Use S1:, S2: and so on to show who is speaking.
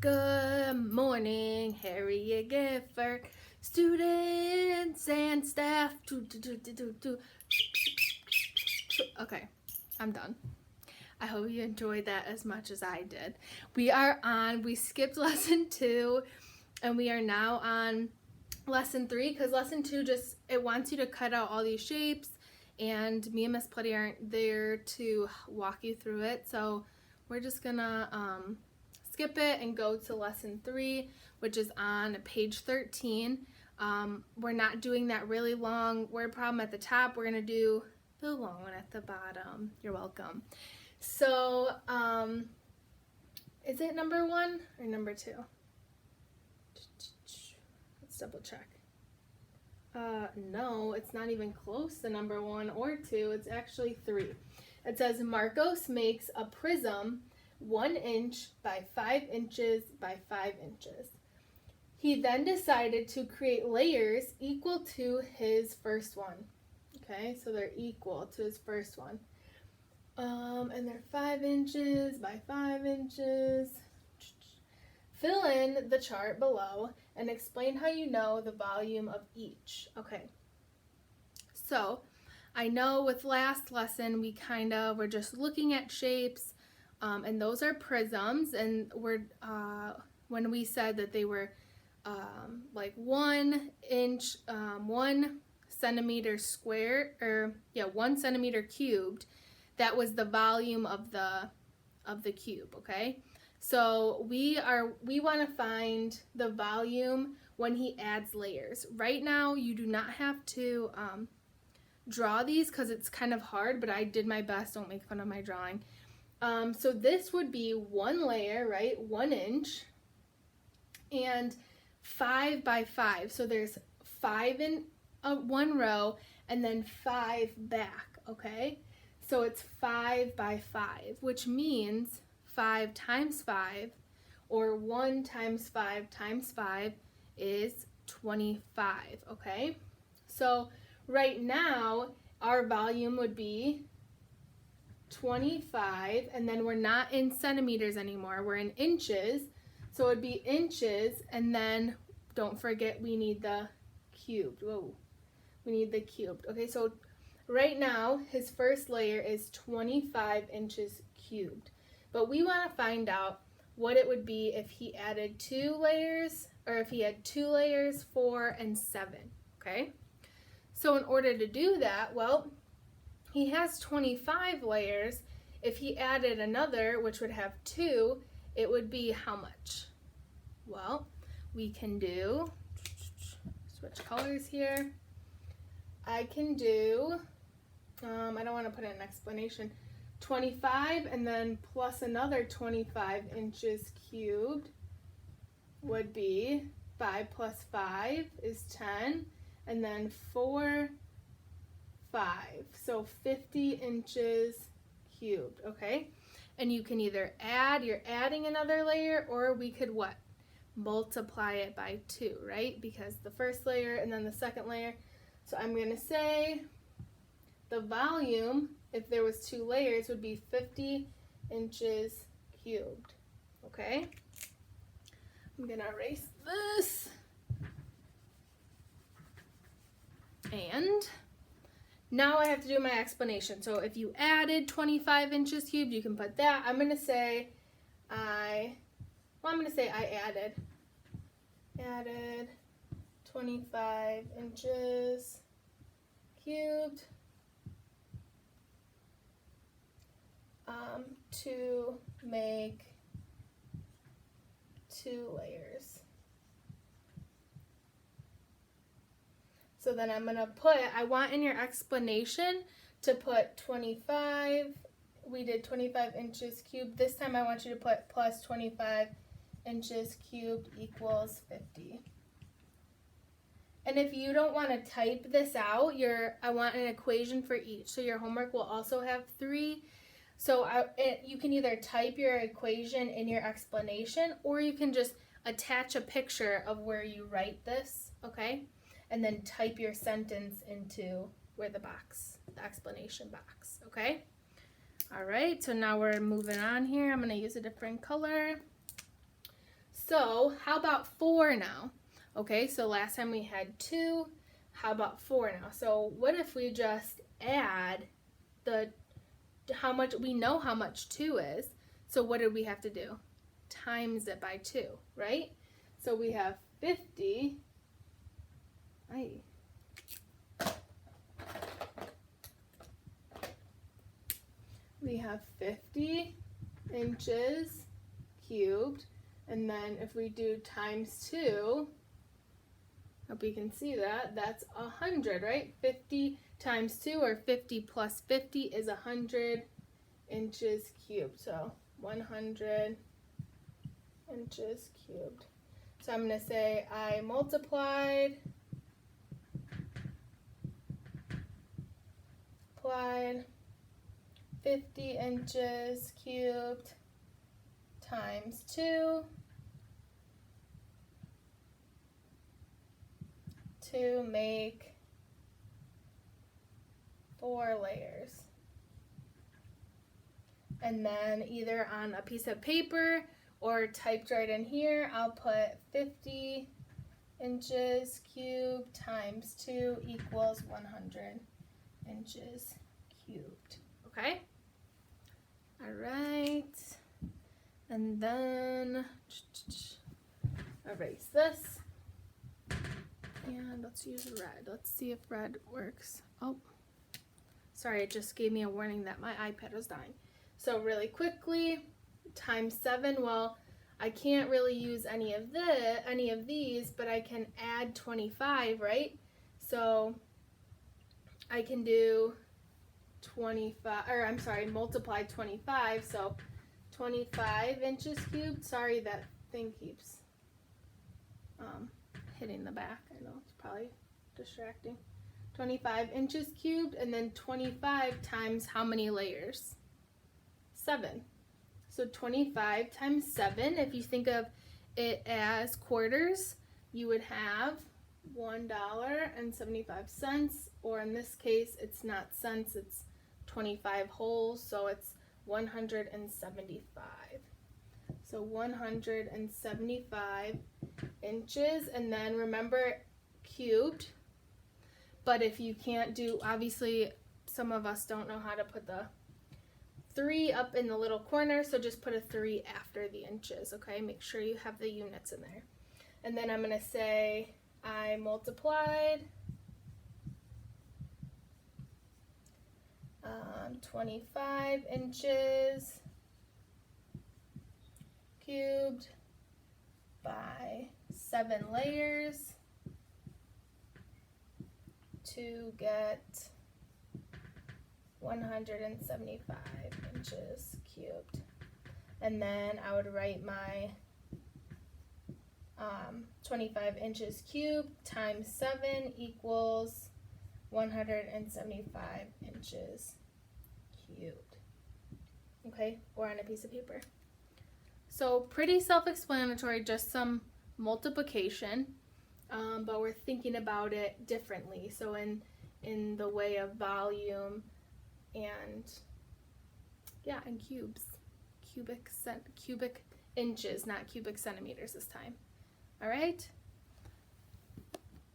S1: Good morning, Harriet Gifford, students and staff. Okay, I'm done. I hope you enjoyed that as much as I did. We skipped lesson 2 and we are now on lesson 3 because lesson 2 it wants you to cut out all these shapes, and me and Miss Putty aren't there to walk you through it. So we're just gonna skip it and go to lesson 3, which is on page 13. We're not doing that really long word problem at the top. We're gonna do the long one at the bottom. You're welcome. So, is it number 1 or number 2? Let's double check. No, it's not even close to number 1 or 2. It's actually 3. It says Marcos makes a prism 1 inch by 5 inches by 5 inches. He then decided to create layers equal to his first one. Okay, so they're equal to his first one. And they're 5 inches by 5 inches. Fill in the chart below and explain how you know the volume of each. Okay, so I know with last lesson we were just looking at shapes, and those are prisms, and when we said that they were like 1 inch, 1 centimeter square, 1 centimeter cubed, that was the volume of the cube. Okay, so we want to find the volume when he adds layers. Right now you do not have to draw these because it's kind of hard, but I did my best. Don't make fun of my drawing. So this would be 1 layer, right? 1 inch, and 5 by 5. So there's 5 in one row and then 5 back. Okay, so it's 5 by 5, which means 5 times 5, or 1 times 5 times 5 is 25. Okay, so right now our volume would be 25, and then we're not in centimeters anymore, we're in inches. So it would be inches, and then don't forget we need the cubed. Whoa, we need the cubed. Okay, so right now his first layer is 25 inches cubed, but we want to find out what it would be if he added 2 layers, or if he had 2 layers, 4 and 7. Okay, so in order to do that, well, he has 25 layers. If he added another, which would have 2, it would be how much? Well, we can do, switch colors here. I can do, I don't want to put in an explanation, 25 and then plus another 25 inches cubed would be 5 plus 5 is 10, and then 4, 5, so 50 inches cubed. Okay, and you can either you're adding another layer, or we could what? Multiply it by 2, right? Because the first layer and then the second layer. So I'm going to say the volume, if there was 2 layers, would be 50 inches cubed. Okay, I'm going to erase this. And now I have to do my explanation. So if you added 25 inches cubed, you can put that. I'm going to say I added 25 inches cubed to make 2 layers. So then I'm going to put, I want in your explanation to put 25, we did 25 inches cubed. This time I want you to put plus 25 inches cubed equals 50. And if you don't want to type this out, I want an equation for each. So your homework will also have 3. So you can either type your equation in your explanation, or you can just attach a picture of where you write this, okay? And then type your sentence into where the explanation box, okay? All right, so now we're moving on here. I'm gonna use a different color. So how about 4 now? Okay, so last time we had 2. How about 4 now? So what if we just add how much, we know how much 2 is. So what did we have to do? Times it by 2, right? So we have 50. We have 50 inches cubed, and then if we do times 2, hope you can see that, that's 100, right? 50 times 2, or 50 plus 50 is 100 inches cubed. So 100 inches cubed. So I'm going to say I multiplied 50 inches cubed times 2 to make 4 layers. And then either on a piece of paper or typed right in here, I'll put 50 inches cubed times 2 equals 100 inches cubed. Okay? All right. And then erase this. And let's use red. Let's see if red works. Oh, sorry, it just gave me a warning that my iPad was dying. So really quickly, times 7. Well, I can't really use any of these, but I can add 25, right? So I can do 25, or I'm sorry, multiply 25. So 25 inches cubed. Sorry, that thing keeps hitting the back. I know it's probably distracting. 25 inches cubed, and then 25 times how many layers? 7. So 25 times 7, if you think of it as quarters, you would have $1.75, or in this case, it's not cents, it's 25 wholes, so it's 175. So 175 inches, and then remember cubed. But if you can't do, obviously some of us don't know how to put the 3 up in the little corner, so just put a 3 after the inches, okay? Make sure you have the units in there. And then I'm going to say I multiplied 25 inches cubed by 7 layers to get 175 inches cubed. And then I would write my 25 inches cubed times 7 equals 175 inches cubed. Okay, or on a piece of paper. So pretty self-explanatory, just some multiplication, but we're thinking about it differently. So in the way of volume and cubes, cubic inches, not cubic centimeters this time. All right.